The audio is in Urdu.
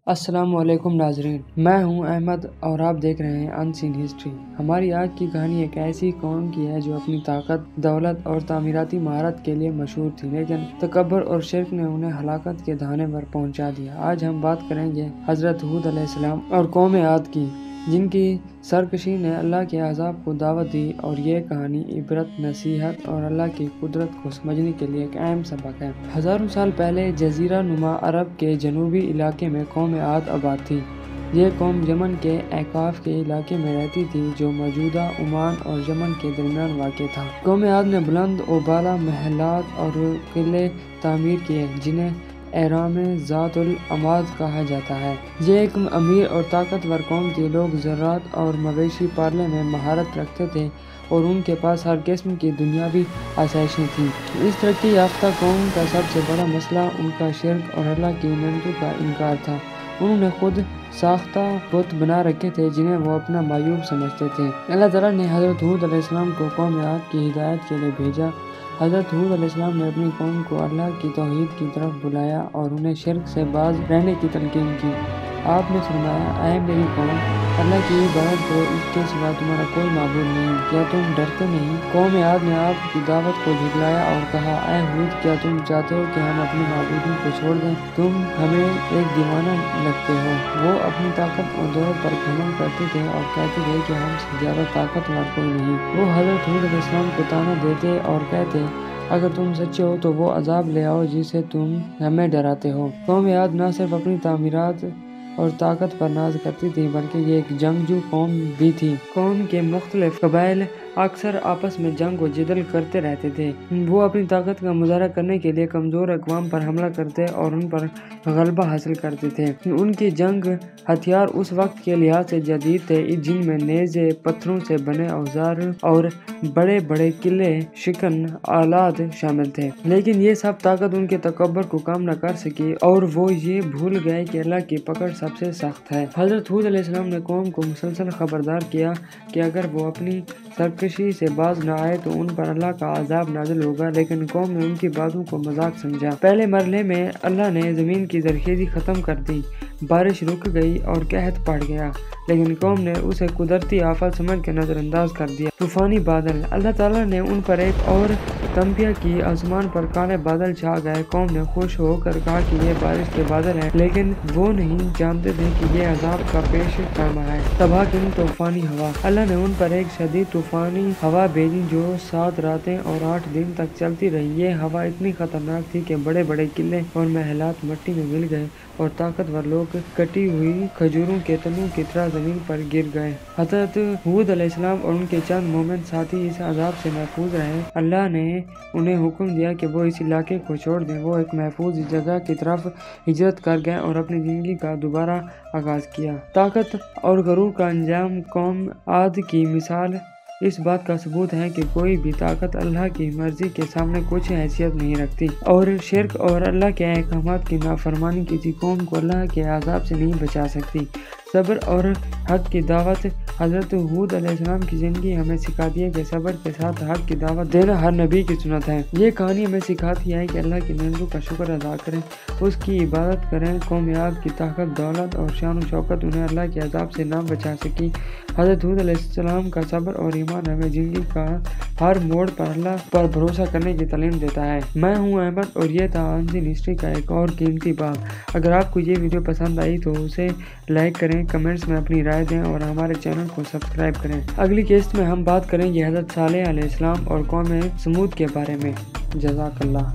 السلام علیکم ناظرین، میں ہوں احمد اور آپ دیکھ رہے ہیں ان سین ہسٹری۔ ہماری آج کی کہانی ایک ایسی قوم کی ہے جو اپنی طاقت، دولت اور تعمیراتی مہارت کے لیے مشہور تھی، لیکن تکبر اور شرک نے انہیں ہلاکت کے دہانے پر پہنچا دیا۔ آج ہم بات کریں گے حضرت ہود علیہ السلام اور قوم عاد کی، جن کی سرکشی نے اللہ کے عذاب کو دعوت دی، اور یہ کہانی عبرت، نصیحت اور اللہ کی قدرت کو سمجھنے کے لیے ایک اہم سبق ہے۔ ہزاروں سال پہلے جزیرہ نما عرب کے جنوبی علاقے میں قوم عاد آباد تھی۔ یہ قوم یمن کے احقاف کے علاقے میں رہتی تھی، جو موجودہ عمان اور یمن کے درمیان واقع تھا۔ قوم عاد نے بلند و بالا محلات اور قلعے تعمیر کیے، جنہیں اہرام ذات العماد کہا جاتا ہے۔ یہ ایک امیر اور طاقتور قوم تھی۔ لوگ زراعت اور مویشی پالنے میں مہارت رکھتے تھے، اور ان کے پاس ہر قسم کی دنیاوی آسائشیں تھیں۔ اس ترقی یافتہ قوم کا سب سے بڑا مسئلہ ان کا شرک اور اللہ کی نعمتوں کا انکار تھا۔ انہوں نے خود ساختہ بت بنا رکھے تھے، جنہیں وہ اپنا معیوب سمجھتے تھے۔ اللہ تعالیٰ نے حضرت ہود علیہ السلام کو قوم عاد کی ہدایت کے لیے بھیجا۔ حضرت ہود علیہ السلام نے اپنی قوم کو اللہ کی توحید کی طرف بلایا اور انہیں شرک سے باز رہنے کی تلقین کی۔ آپ نے فرمایا، اے میری قوم، اللہ کی عبادت کرو، اس کے سوا تمہارا کوئی معبود نہیں۔ کیا تم ڈرتے نہیں؟ قوم عاد نے آپ کی دعوت کو جھٹلایا اور کہا، اے ہود، کیا تم چاہتے ہو کہ ہم اپنے معبودوں کو چھوڑ دیں؟ تم ہمیں ایک دیوانہ لگتے ہو۔ وہ اپنی طاقت اور دولت پر گھمنڈ کرتے تھے اور کہتے تھے کہ ہم سے زیادہ طاقتور کوئی نہیں۔ وہ حضرت ہود علیہ السلام کو طعنہ دیتے اور کہتے، اگر تم سچے ہو تو وہ عذاب لے آؤ جسے تم ہمیں ڈراتے ہو۔ قوم عاد نہ صرف اپنی تعمیرات اور طاقت پر ناز کرتی تھی، بلکہ یہ ایک جنگجو قوم بھی تھی۔ قوم کے مختلف قبائل اکثر آپس میں جنگ و جدل کرتے رہتے تھے۔ وہ اپنی طاقت کا مظاہرہ کرنے کے لیے کمزور اقوام پر حملہ کرتے اور ان پر غلبہ حاصل کرتے تھے۔ ان کے جنگ ہتھیار اس وقت کے لحاظ سے جدید تھے، جن میں نیزے، پتھروں سے بنے اوزار اور بڑے بڑے قلعے شکن آلات شامل تھے۔ لیکن یہ سب طاقت ان کے تکبر کو کم نہ کر سکی، اور وہ یہ بھول گئے کہ اللہ کی پکڑ سب سے سخت ہے۔ حضرت ہود علیہ السلام نے قوم کو مسلسل خبردار کیا کہ اگر وہ اپنی سرکشی سے باز نہ آئے تو ان پر اللہ کا عذاب نازل ہوگا، لیکن قوم نے ان کی باتوں کو مذاق سمجھا۔ پہلے مرحلے میں اللہ نے زمین کی زرخیزی ختم کر دی، بارش رک گئی اور قحط پڑ گیا، لیکن قوم نے اسے قدرتی آفت سمجھ کر نظر انداز کر دیا۔ طوفانی بادل، اللہ تعالیٰ نے ان پر ایک اور تنبیہ کی۔ آسمان پر کالے بادل چھا گئے۔ قوم نے خوش ہو کر کہا کہ یہ بارش کے بادل ہیں، لیکن وہ نہیں جانتے تھے کہ یہ عذاب کا پیش خیمہ ہے۔ تباہ کن طوفانی ہوا، اللہ نے ان پر ایک شدید طوفانی ہوا بھیجی جو 7 راتیں اور 8 دن تک چلتی رہی۔ یہ ہوا اتنی خطرناک تھی کہ بڑے بڑے قلعے اور محلات مٹی میں مل گئے، اور طاقتور لوگ کٹی ہوئی کھجوروں کے تنوں کی طرح زمین پر گر گئے۔ حضرت ہود علیہ السلام اور ان کے چند مومن ساتھی اس عذاب سے محفوظ رہے۔ اللہ نے انہیں حکم دیا کہ وہ اس علاقے کو چھوڑ دیں۔ وہ ایک محفوظ جگہ کی طرف ہجرت کر گئے اور اپنی زندگی کا دوبارہ آغاز کیا۔ طاقت اور غرور کا انجام، قوم عاد کی مثال اس بات کا ثبوت ہے کہ کوئی بھی طاقت اللہ کی مرضی کے سامنے کچھ حیثیت نہیں رکھتی، اور شرک اور اللہ کے احکامات کی نافرمانی کسی قوم کو اللہ کے عذاب سے نہیں بچا سکتی۔ صبر اور حق کی دعوت، حضرت ہود علیہ السلام کی زندگی ہمیں سکھاتی ہے کہ صبر کے ساتھ حق کی دعوت دینا ہر نبی کی سنت ہے۔ یہ کہانی ہمیں سکھاتی ہے کہ اللہ کی نعمتوں کا شکر ادا کریں، اس کی عبادت کریں۔ قوم عاد کی طاقت، دولت اور شان و شوکت انہیں اللہ کے عذاب سے نہ بچا سکی۔ حضرت ہود علیہ السلام کا صبر اور ایمان ہمیں زندگی کا ہر موڑ پر اللہ پر بھروسہ کرنے کی تعلیم دیتا ہے۔ میں ہوں احمد، اور یہ تھا ان سین ہسٹری کا ایک اور قیمتی باب۔ اگر آپ کو یہ ویڈیو پسند آئی تو اسے لائک کریں، کمنٹس میں اپنی رائے دیں اور ہمارے چینل کو سبسکرائب کریں۔ اگلی قسط میں ہم بات کریں گے حضرت صالح علیہ السلام اور قوم سمود کے بارے میں۔ جزاک اللہ۔